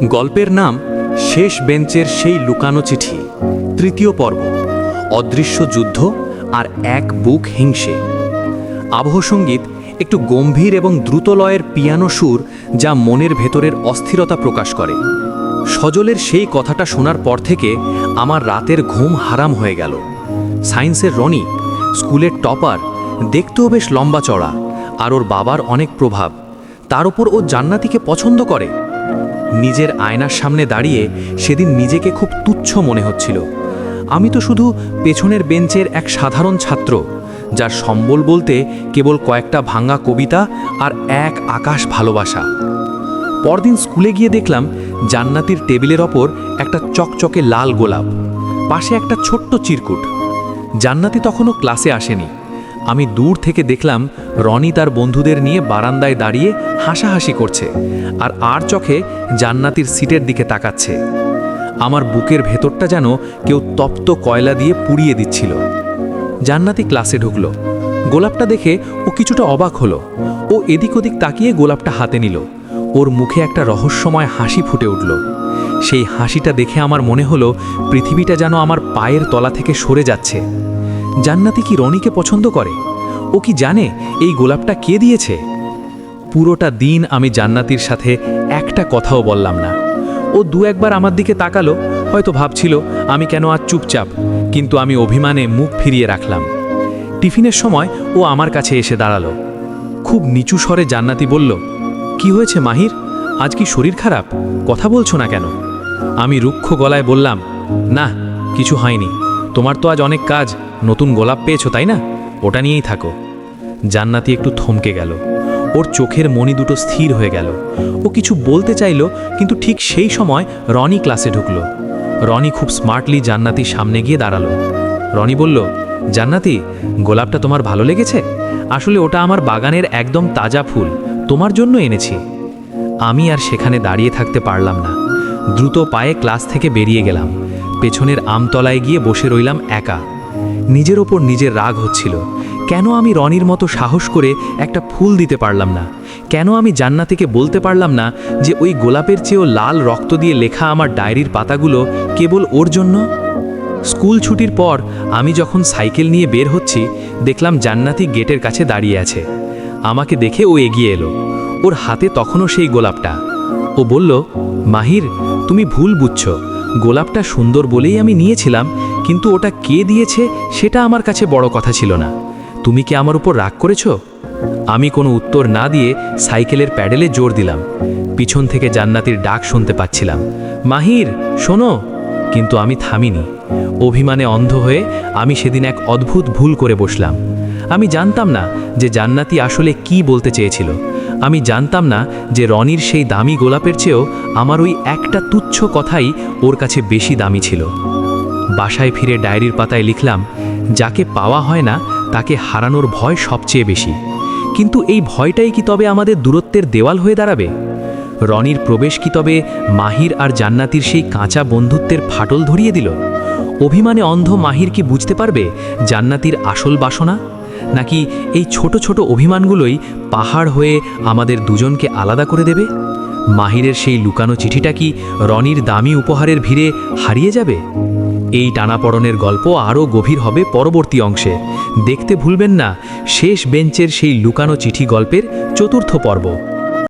গল্পের নাম শেষ বেঞ্চের সেই লুকানো চিঠি, তৃতীয় পর্ব। অদৃশ্য যুদ্ধ আর এক বুক হিংসে। আবহ সঙ্গীত একটু গম্ভীর এবং দ্রুতলয়ের পিয়ানো সুর, যা মনের ভেতরের অস্থিরতা প্রকাশ করে। সজলের সেই কথাটা শোনার পর থেকে আমার রাতের ঘুম হারাম হয়ে গেল। সায়েন্সের রনি, স্কুলের টপার, দেখতেও বেশ লম্বা চড়া, আর ওর বাবার অনেক প্রভাব। তার উপর ও জান্নাতীকে পছন্দ করে। নিজের আয়নার সামনে দাঁড়িয়ে সেদিন নিজেকে খুব তুচ্ছ মনে হচ্ছিল। আমি তো শুধু পেছনের বেঞ্চের এক সাধারণ ছাত্র, যার সম্বল বলতে কেবল কয়েকটা ভাঙা কবিতা আর এক আকাশ ভালোবাসা। পরদিন স্কুলে গিয়ে দেখলাম জান্নাতীর টেবিলের ওপর একটা চকচকে লাল গোলাপ, পাশে একটা ছোট্ট চিরকুট। জান্নাতী তখনও ক্লাসে আসেনি। আমি দূর থেকে দেখলাম রনি তার বন্ধুদের নিয়ে বারান্দায় দাঁড়িয়ে হাসাহাসি করছে, আর চোখে জান্নাতীর সিটের দিকে তাকাচ্ছে। আমার বুকের ভেতরটা যেন কেউ তপ্ত কয়লা দিয়ে পুড়িয়ে দিচ্ছিল। জান্নাতী ক্লাসে ঢুকলো। গোলাপটা দেখে ও কিছুটা অবাক হলো। ও এদিক ওদিক তাকিয়ে গোলাপটা হাতে নিল। ওর মুখে একটা রহস্যময় হাসি ফুটে উঠল। সেই হাসিটা দেখে আমার মনে হলো পৃথিবীটা যেন আমার পায়ের তলা থেকে সরে যাচ্ছে। জান্নাতী কি রনিকে পছন্দ করে? ও কি জানে এই গোলাপটা কে দিয়েছে? পুরোটা দিন আমি জান্নাতীর সাথে একটা কথাও বললাম না। ও দু একবার আমার দিকে তাকালো, হয়তো ভাবছিল আমি কেন আজ চুপচাপ, কিন্তু আমি অভিমানে মুখ ফিরিয়ে রাখলাম। টিফিনের সময় ও আমার কাছে এসে দাঁড়ালো। খুব নিচু স্বরে জান্নাতী বলল, কি হয়েছে মাহির? আজ কি শরীর খারাপ? কথা বলছো না কেন? আমি রুক্ষ গলায় বললাম, না কিছু হয়নি। তোমার তো আজ অনেক কাজ, নতুন গোলাপ পেয়েছো তাই না? ওটা নিয়েই থাকো। জান্নাতী একটু থমকে গেল। ওর চোখের মণি দুটো স্থির হয়ে গেল। ও কিছু বলতে চাইল, কিন্তু ঠিক সেই সময় রনি ক্লাসে ঢুকলো। রনি খুব স্মার্টলি জান্নাতীর সামনে গিয়ে দাঁড়ালো। রনি বলল, জান্নাতী, গোলাপটা তোমার ভালো লেগেছে? আসলে ওটা আমার বাগানের একদম তাজা ফুল, তোমার জন্য এনেছি। আমি আর সেখানে দাঁড়িয়ে থাকতে পারলাম না। দ্রুত পায়ে ক্লাস থেকে বেরিয়ে গেলাম। পেছনের আমতলায় গিয়ে বসে রইলাম একা। নিজের ওপর নিজের রাগ হচ্ছিল। কেন আমি রনির মতো সাহস করে একটা ফুল দিতে পারলাম না? কেন আমি জান্নাতীকে বলতে পারলাম না যে ওই গোলাপের চেয়েও লাল রক্ত দিয়ে লেখা আমার ডায়েরির পাতাগুলো কেবল ওর জন্য? স্কুল ছুটির পর আমি যখন সাইকেল নিয়ে বের হচ্ছি, দেখলাম জান্নাতী গেটের কাছে দাঁড়িয়ে আছে। আমাকে দেখে ও এগিয়ে এলো। ওর হাতে তখনও সেই গোলাপটা। ও বলল, মাহির, তুমি ভুল বুঝছো। গোলাপটা সুন্দর বলেই আমি নিয়েছিলাম, কিন্তু ওটা কে দিয়েছে সেটা আমার কাছে বড় কথা ছিল না। তুমি কি আমার উপর রাগ করেছো? আমি কোনো উত্তর না দিয়ে সাইকেলের প্যাডেলে জোর দিলাম। পিছন থেকে জান্নাতীর ডাক শুনতে পাচ্ছিলাম, মাহির শোনো। কিন্তু আমি থামিনি। অভিমানে অন্ধ হয়ে আমি সেদিন এক অদ্ভুত ভুল করে বসলাম। আমি জানতাম না যে জান্নাতী আসলে কি বলতে চেয়েছিল। আমি জানতাম না যে রনির সেই দামি গোলাপের চেয়েও আমার ওই একটা তুচ্ছ কথাই ওর কাছে বেশি দামি ছিল। বাসায় ফিরে ডায়েরির পাতায় লিখলাম, যাকে পাওয়া হয় না তাকে হারানোর ভয় সবচেয়ে বেশি। কিন্তু এই ভয়টাই কি তবে আমাদের দূরত্বের দেওয়াল হয়ে দাঁড়াবে? রনির প্রবেশ কি তবে মাহির আর জান্নাতীর সেই কাঁচা বন্ধুত্বের ফাটল ধরিয়ে দিল? অভিমানে অন্ধ মাহির কি বুঝতে পারবে জান্নাতীর আসল বাসনা? নাকি এই ছোট ছোট অভিমানগুলোই পাহাড় হয়ে আমাদের দুজনকে আলাদা করে দেবে? মাহিরের সেই লুকানো চিঠিটা কি রনির দামি উপহারের ভিড়ে হারিয়ে যাবে? এই টানাপড়নের গল্প আরও গভীর হবে পরবর্তী অংশে। দেখতে ভুলবেন না শেষ বেঞ্চের সেই লুকানো চিঠি গল্পের 4র্থ পর্ব।